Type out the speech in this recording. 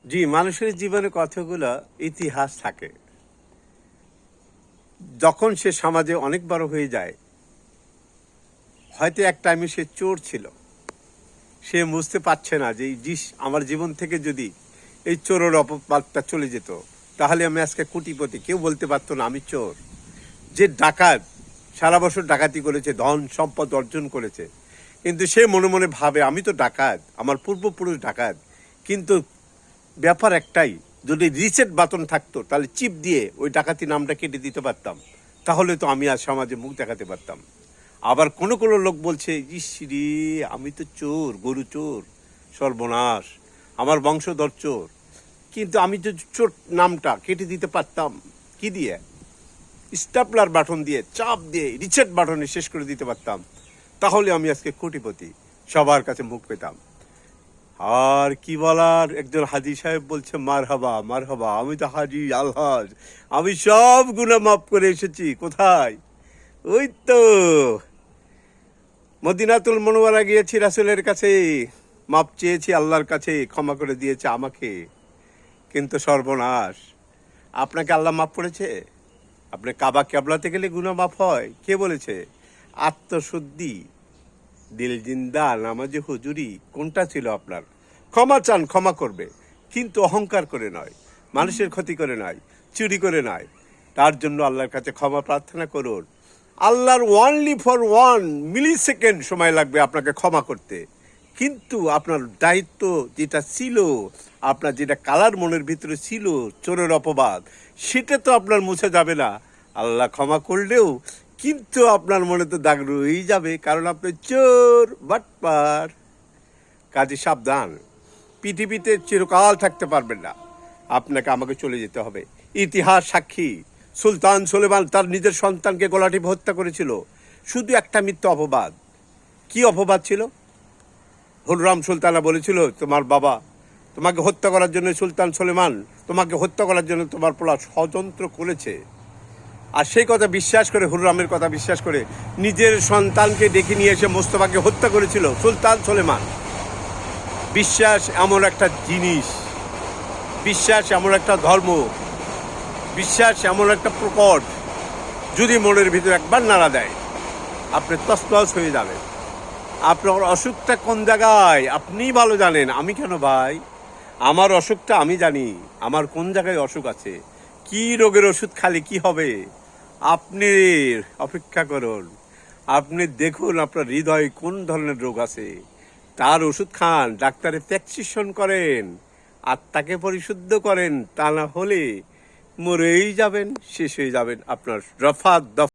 জি, মানুষের জীবনে কতগুলো ইতিহাস থাকে। যখন সে সমাজে অনেক বড় হয়ে যায়, হয়তো এক টাইমে সে চোর ছিল। সে বুঝতে পারছে না যে আমার জীবন থেকে যদি এই চোরের অপবাদটা চলে যেত, তাহলে আমি আজকে কোটিপতি। কেউ বলতে পারতো না আমি চোর। যে ডাকাত, সারা বছর ডাকাতি করেছে, ধন সম্পদ অর্জন করেছে, কিন্তু সে মনে মনে ভাবে আমি তো ডাকাত, আমার পূর্বপুরুষ ডাকাত। কিন্তু ব্যাপার একটাই, যদি রিসেট বাটন থাকতো তাহলে চিপ দিয়ে ওই ডাকাতি নামটা কেটে দিতে পারতাম, তাহলে তো আমি আজ সমাজে মুখ দেখাতে পারতাম। আবার কোনো কোনো লোক বলছে ইস রে, আমি তো চোর, গরু চোর, সর্বনাশ, আমার বংশধর চোর। কিন্তু আমি যে চোর নামটা কেটে দিতে পারতাম কি দিয়ে? স্ট্যাপলার বাটন দিয়ে, চাপ দিয়ে রিসেট বাটনে শেষ করে দিতে পারতাম, তাহলে আমি আজকে কোটিপতি, সবার কাছে মুখ পেতাম। আর কি বলার, একজন হাজি সাহেব বলছে মারহাবা মারহাবা, আমি তো হাজি আলহাজ, আমি সব গুনাহ মাফ করে এসেছি। কোথায়? ওই তো মদিনাতুল মুনওয়ারা গিয়েছি, রাসূলের কাছে মাপ চেয়েছি, আল্লাহর কাছে ক্ষমা করে দিয়েছে আমাকে। কিন্তু সর্বনাশ, আপনাকে আল্লাহ মাফ করেছে? আপনি কাবা কেবলাতে গেলে গুনাহ মাফ হয়? কে বলেছে? আত্মশুদ্ধি, দিল জিন্দা, নামাজে হুজুরি, কোনটা ছিল আপনার? ক্ষমা চান, ক্ষমা করবে, কিন্তু অহংকার করে নয়, মানুষের ক্ষতি করে নয়, চুরি করে নয়। তার জন্য আল্লাহর কাছে ক্ষমা প্রার্থনা করুন। আল্লাহর ওয়ানলি ফর 1 মিলি সেকেন্ড সময় লাগবে আপনাকে ক্ষমা করতে, কিন্তু আপনার দায়িত্ব যেটা ছিল, আপনার যেটা কালার মনের ভিতরে ছিল, চোরের অপবাদ, সেটা তো আপনার মুছে যাবে না। আল্লাহ ক্ষমা করলেও কিন্তু আপনার মনে তো দাগ রয়েই যাবে, কারণ আপনি চোর, বাটপার। কাজে সাবধান, পৃথিবীতে চিরকাল থাকতে পারবেন না, আপনাকে আমাকে চলে যেতে হবে। ইতিহাস সাক্ষী, সুলতান সুলেমান তার নিজের সন্তানকে গলা টিপে হত্যা করেছিল, শুধু একটা মিথ্যা অপবাদ। কি অপবাদ ছিল? হুররাম সুলতানা বলেছিল তোমার বাবা তোমাকে হত্যা করার জন্য, সুলতান সুলেমান তোমাকে হত্যা করার জন্য তোমার পোলা ষড়যন্ত্র করেছে। আর সেই কথা বিশ্বাস করে, হুররামের কথা বিশ্বাস করে নিজের সন্তানকে ডেকে নিয়ে এসে মোস্তফাকে হত্যা করেছিল সুলতান সুলেমান। বিশ্বাস এমন একটা জিনিস, বিশ্বাস এমন একটা ধর্ম, বিশ্বাস এমন একটা প্রকট, যদি মনের ভিতরে একবার নাড়া দেয়, আপনি তছনছ হয়ে যাবেন। আপনার অসুখটা কোন জায়গায় আপনিই ভালো জানেন, আমি কেন ভাই? আমার অসুখটা আমি জানি, আমার কোন জায়গায় অসুখ আছে, কি রোগের ওষুধ খালি কি হবে। আপনি অপেক্ষা করুন, আপনি দেখুন আপনার হৃদয়ে কোন ধরনের রোগ আছে, তার ওষুধ খান, ডাক্তারের প্রেসক্রিপশন করেন, আত্মাকে পরিশুদ্ধ করেন, তা না হলে মরেই যাবেন, শেষ হয়ে যাবেন, আপনার রফা দফা।